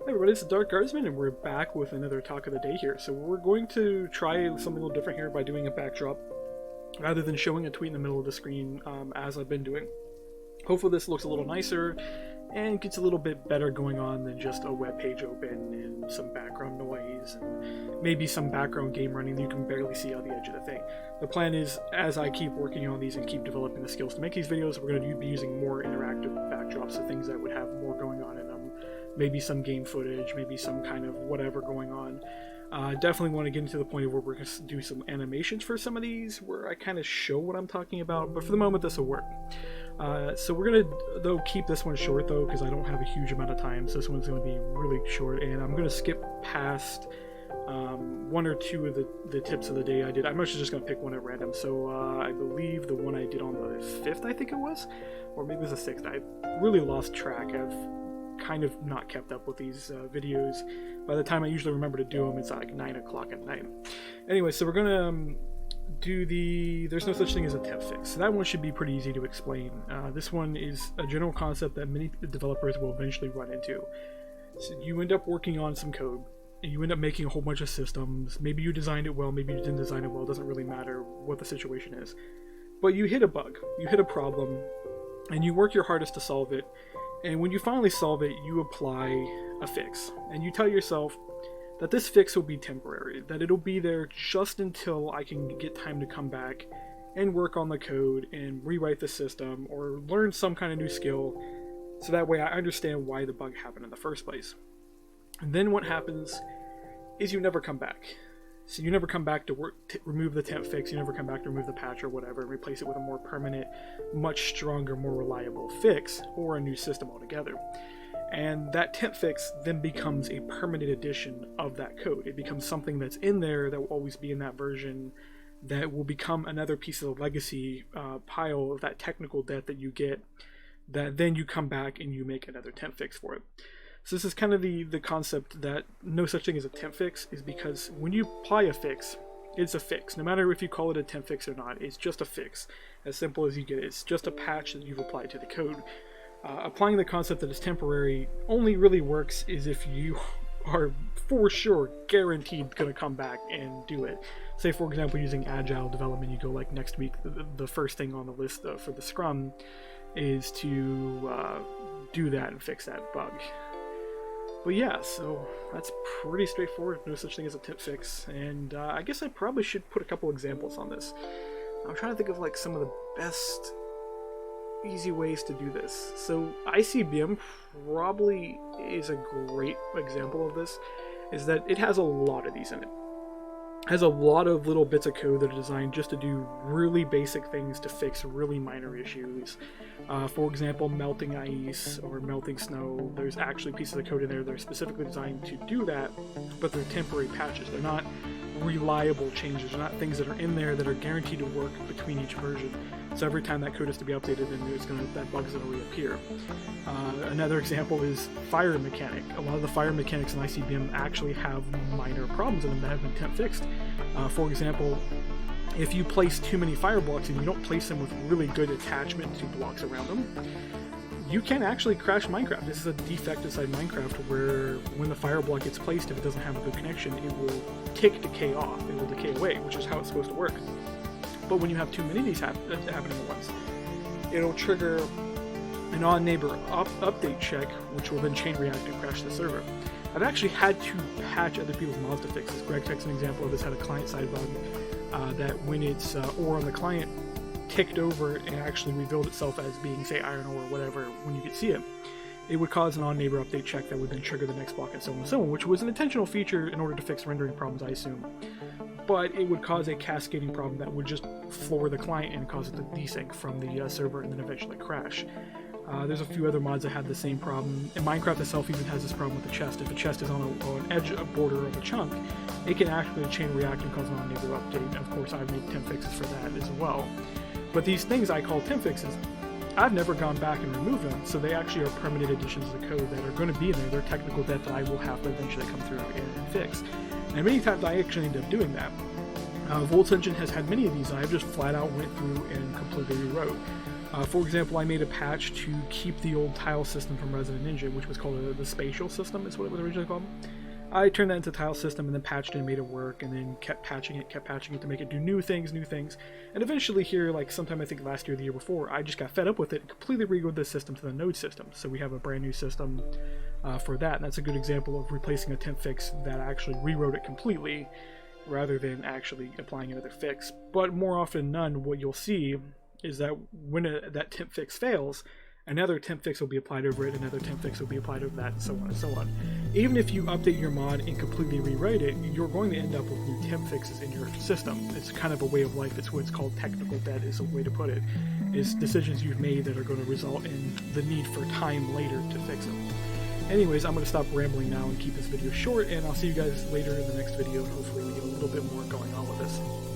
Hey everybody, it's the Dark Guardsman, and we're back with another talk of the day here. So we're going to try something a little different here by doing a backdrop, rather than showing a tweet in the middle of the screen as I've been doing. Hopefully this looks a little nicer, and gets a little bit better going on than just a web page open, and some background noise, and maybe some background game running that you can barely see out the edge of the thing. The plan is, as I keep working on these and keep developing the skills to make these videos, we're going to be using more interactive backdrops, so things that would have more going on in them. Maybe some game footage, maybe some kind of whatever going on. Definitely want to get into the point where we're going to do some animations for some of these, where I kind of show what I'm talking about, but for the moment this will work. So we're going to, though, keep this one short, though, because I don't have a huge amount of time, so this one's going to be really short, and I'm going to skip past one or two of the tips of the day I did. I'm actually just going to pick one at random, so I believe the one I did on the 5th, I think it was, or maybe it was the 6th. I really lost track. I've kind of not kept up with these videos. By the time I usually remember to do them, it's like 9 o'clock at night. Anyway, so we're gonna do there's no such thing as a temp fix. So that one should be pretty easy to explain. This one is a general concept that many developers will eventually run into. So you end up working on some code, and you end up making a whole bunch of systems. Maybe you designed it well, maybe you didn't design it well, it doesn't really matter what the situation is. But you hit a bug, you hit a problem, and you work your hardest to solve it. And when you finally solve it, you apply a fix. And you tell yourself that this fix will be temporary, that it'll be there just until I can get time to come back and work on the code and rewrite the system or learn some kind of new skill, so that way I understand why the bug happened in the first place. And then what happens is you never come back. So you never come back to remove the temp fix, you never come back to remove the patch or whatever, and replace it with a more permanent, much stronger, more reliable fix, or a new system altogether. And that temp fix then becomes a permanent addition of that code. It becomes something that's in there that will always be in that version, that will become another piece of the legacy pile of that technical debt that you get, that then you come back and you make another temp fix for it. So this is kind of the concept that no such thing as a temp fix, is because when you apply a fix, it's a fix. No matter if you call it a temp fix or not, it's just a fix. As simple as you get it. It's just a patch that you've applied to the code. Applying the concept that it's temporary only really works is if you are for sure guaranteed going to come back and do it. Say, for example, using agile development, you go like next week, the first thing on the list for the Scrum is to do that and fix that bug. But yeah, so that's pretty straightforward. No such thing as a temp fix. And I guess I probably should put a couple examples on this. I'm trying to think of like some of the best easy ways to do this. So ICBM probably is a great example of this, is that it has a lot of these in it. It has a lot of little bits of code that are designed just to do really basic things to fix really minor issues. For example, melting ice or melting snow. There's actually pieces of code in there that are specifically designed to do that, but they're temporary patches. They're not reliable changes. They're not things that are in there that are guaranteed to work between each version. So every time that code has to be updated, then that bug's going to reappear. Another example is fire mechanic. A lot of the fire mechanics in ICBM actually have minor problems in them that have been temp fixed. For example, if you place too many fire blocks and you don't place them with really good attachment to blocks around them, you can actually crash Minecraft. This is a defect inside Minecraft where when the fire block gets placed, if it doesn't have a good connection, it will tick decay off. It will decay away, which is how it's supposed to work. But when you have too many of these happening at once, it'll trigger an on-neighbor update check, which will then chain react and crash the server. I've actually had to patch other people's mods to fix this. Greg takes an example of this, had a client-side bug that when its ore on the client ticked over and actually revealed itself as being, say, iron ore or whatever, when you could see it, it would cause an on-neighbor update check that would then trigger the next block and so on and so on, which was an intentional feature in order to fix rendering problems, I assume. But it would cause a cascading problem that would just floor the client and cause it to desync from the server and then eventually crash. There's a few other mods that had the same problem, and Minecraft itself even has this problem with the chest. If a chest is on an edge, a border of a chunk, it can actually chain react and cause an on-neighbor update, and of course I've made temp fixes for that as well. But these things I call temp fixes, I've never gone back and removed them, so they actually are permanent additions to the code that are going to be in there. They're technical debt that I will have to eventually come through and fix. And many times I actually end up doing that. Volt's Engine has had many of these, and I've just flat out went through and completely rewrote. For example, I made a patch to keep the old tile system from Resident Engine, which was called the spatial system, is what it was originally called. I turned that into tile system and then patched it and made it work, and then kept patching it to make it do new things, and eventually here, like sometime I think last year or the year before, I just got fed up with it and completely rewrote this system to the node system. So we have a brand new system for that, and that's a good example of replacing a temp fix that actually rewrote it completely, rather than actually applying another fix. But more often than none, what you'll see is that when that temp fix fails, another temp fix will be applied over it, another temp fix will be applied over that, and so on and so on. Even if you update your mod and completely rewrite it, you're going to end up with new temp fixes in your system. It's kind of a way of life. It's what's called technical debt, is a way to put it. It's decisions you've made that are going to result in the need for time later to fix them. Anyways, I'm going to stop rambling now and keep this video short, and I'll see you guys later in the next video, and hopefully we get a little bit more going on with this.